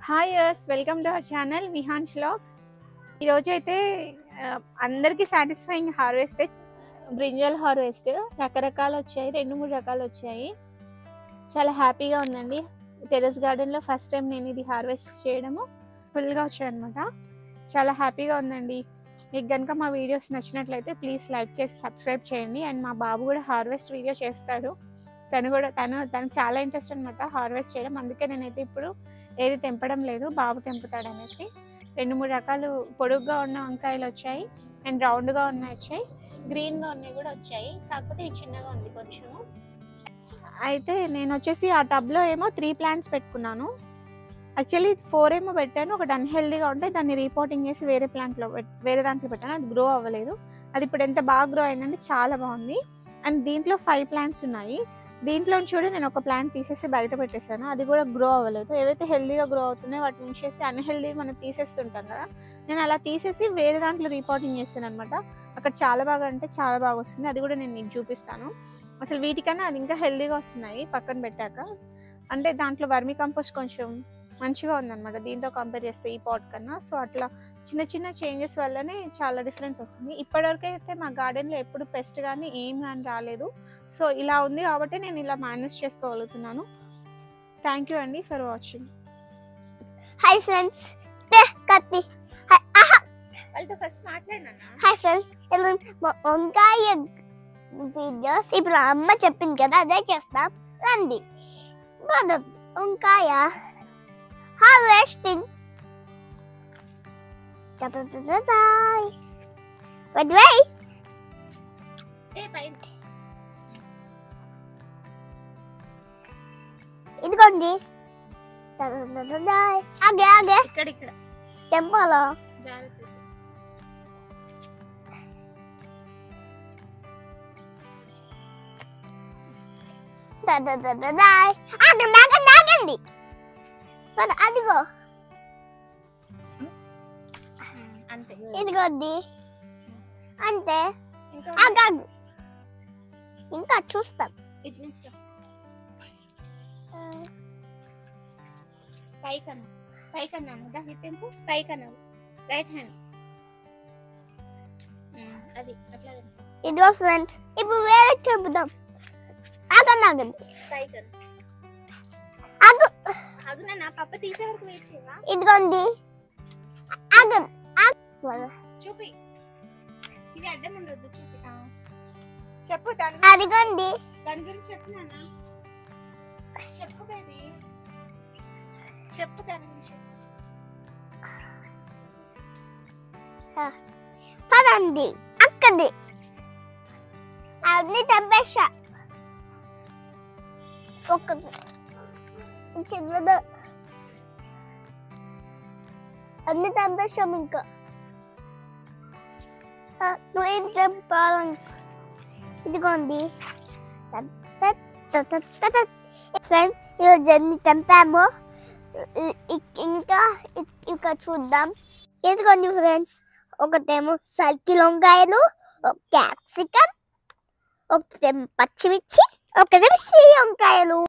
Hi యర్స్ welcome to our channel Vihan's vlogs. ఈరోజు అయితే అందరికీ సాటిస్ఫైయింగ్ హార్వెస్ట్, బ్రింజల్ హార్వెస్ట్. రకరకాలు వచ్చాయి, 2-3 రకాలు వచ్చాయి. చాలా హ్యాపీగా ఉందండి. టెర్రస్ గార్డెన్లో ఫస్ట్ టైం నేను ఇది హార్వెస్ట్ చేయడము. ఫుల్గా వచ్చాయి అనమాట. చాలా హ్యాపీగా ఉందండి. మీకు కనుక మా వీడియోస్ నచ్చినట్లయితే ప్లీజ్ లైక్ చేసి సబ్స్క్రైబ్ చేయండి. అండ్ మా బాబు కూడా హార్వెస్ట్ వీడియో చేస్తాడు. తనకు చాలా ఇంట్రెస్ట్ అనమాట హార్వెస్ట్ చేయడం. అందుకే నేనైతే ఇప్పుడు ఏది తెంపడం లేదు, బాబు తెంపుతాడు అనేసి. 2-3 రకాలు పొడుగ్గా ఉన్న వంకాయలు వచ్చాయి, అండ్ రౌండ్గా ఉన్నాయి వచ్చాయి, గ్రీన్గా ఉన్నాయి కూడా వచ్చాయి. కాకపోతే ఇది చిన్నగా ఉంది కొంచెము. అయితే నేను వచ్చేసి ఆ టబ్లో ఏమో 3 ప్లాంట్స్ పెట్టుకున్నాను. యాక్చువల్లీ 4 ఏమో పెట్టాను. ఒకటి అన్హెల్దీగా ఉంటే దాన్ని రీపోర్టింగ్ చేసి వేరే దాంట్లో పెట్టాను. అది గ్రో అవ్వలేదు. అది ఇప్పుడు ఎంత బాగా గ్రో అయిందంటే చాలా బాగుంది. అండ్ దీంట్లో 5 ప్లాంట్స్ ఉన్నాయి. దీంట్లో చూడు నేను ఒక ప్లాంట్ తీసేసి బయట పెట్టేశాను. అది కూడా గ్రో అవ్వలేదు. ఏవైతే హెల్దీగా గ్రో అవుతున్నాయో వాటిని ఉంచేసి అన్హెల్దీ మనం తీసేస్తుంటాం కదా, నేను అలా తీసేసి వేరే దాంట్లో రిపోర్టింగ్ చేస్తాను అనమాట. అక్కడ చాలా బాగా అంటే చాలా బాగా వస్తుంది. అది కూడా నేను మీకు చూపిస్తాను. అసలు వీటికన్నా అది ఇంకా హెల్దీగా వస్తున్నాయి పక్కన పెట్టాక. అంటే దాంట్లో వర్మీ కంపోస్ట్ కొంచెం మంచిగా ఉందన్నమాట దీంతో కంపేర్ చేస్తే ఈ పాట్ కన్నా. సో అట్లా చిన్న చిన్న చేంజెస్ వల్లనే చాలా డిఫరెన్స్ వస్తుంది. ఇప్పటివరకు అయితే మా గార్డెన్లో ఎప్పుడు పెస్ట్ కానీ ఏం కానీ రాలేదు. సో ఇలా ఉంది కాబట్టి నేను ఇలా మేనేజ్ చేసుకోగలుగుతున్నాను. థ్యాంక్ యూ అండి ఫర్ వాచింగ్. హాయ్ ఫ్రెండ్స్, వాళ్ళతో ఫస్ట్ మాట్లాడినా. హాయ్ ఫ్రెండ్స్, వంకాయ వీడియోస్ ఇప్పుడు అమ్మ చెప్పింది కదా అదే చేస్తాం రండి. మనం వంకాయ హార్వెస్టింగ్ ఇదిగోండి. ఆగే ఆగే ఇక్కడ టెంపాలో ఆగండి. అదిగో అంతే, ఇదిగోండి అంతే. ఆగాగు ఇంకా చూస్తాం. ఇటు నుంచి పైకన్నా తెంపు. పైకన్నా రైట్ హ్యాండ్ అది అట్లా. ఇదిగో ఫ్రెండ్స్, ఇప్పుడు వేరే చెబుదాం. ఆగండి పైకన్నా నా పప్ప తీసే వరకు వెయిట్ చేయవా? ఇదిగోండి ఆగండి. చూపి, ఇది అడ్డం ఉండొద్దు. చూపి చెప్పు. అదిగోండి దాని గురించి చెప్పు నాన్న. చెప్పు బేబీ, చెప్పు దాని గురించి. పదండి అక్కడి అన్ని టెంపేషా ఒక చిన్నది అన్ని టెంపేషం. ఇంకా నువ్వేం తెంపాలి? ఇదిగోండి ఫ్రెండ్స్, ఈరోజు ఎన్ని తెంపామో ఇంకా ఇక్కడ చూద్దాం. ఇదిగోండి ఫ్రెండ్స్, ఒకటేమో సర్కిల్ వంకాయలు, ఒక క్యాప్సికమ్, ఒకటేమో పచ్చిమిర్చి, ఒకటేమో సిరి వంకాయలు.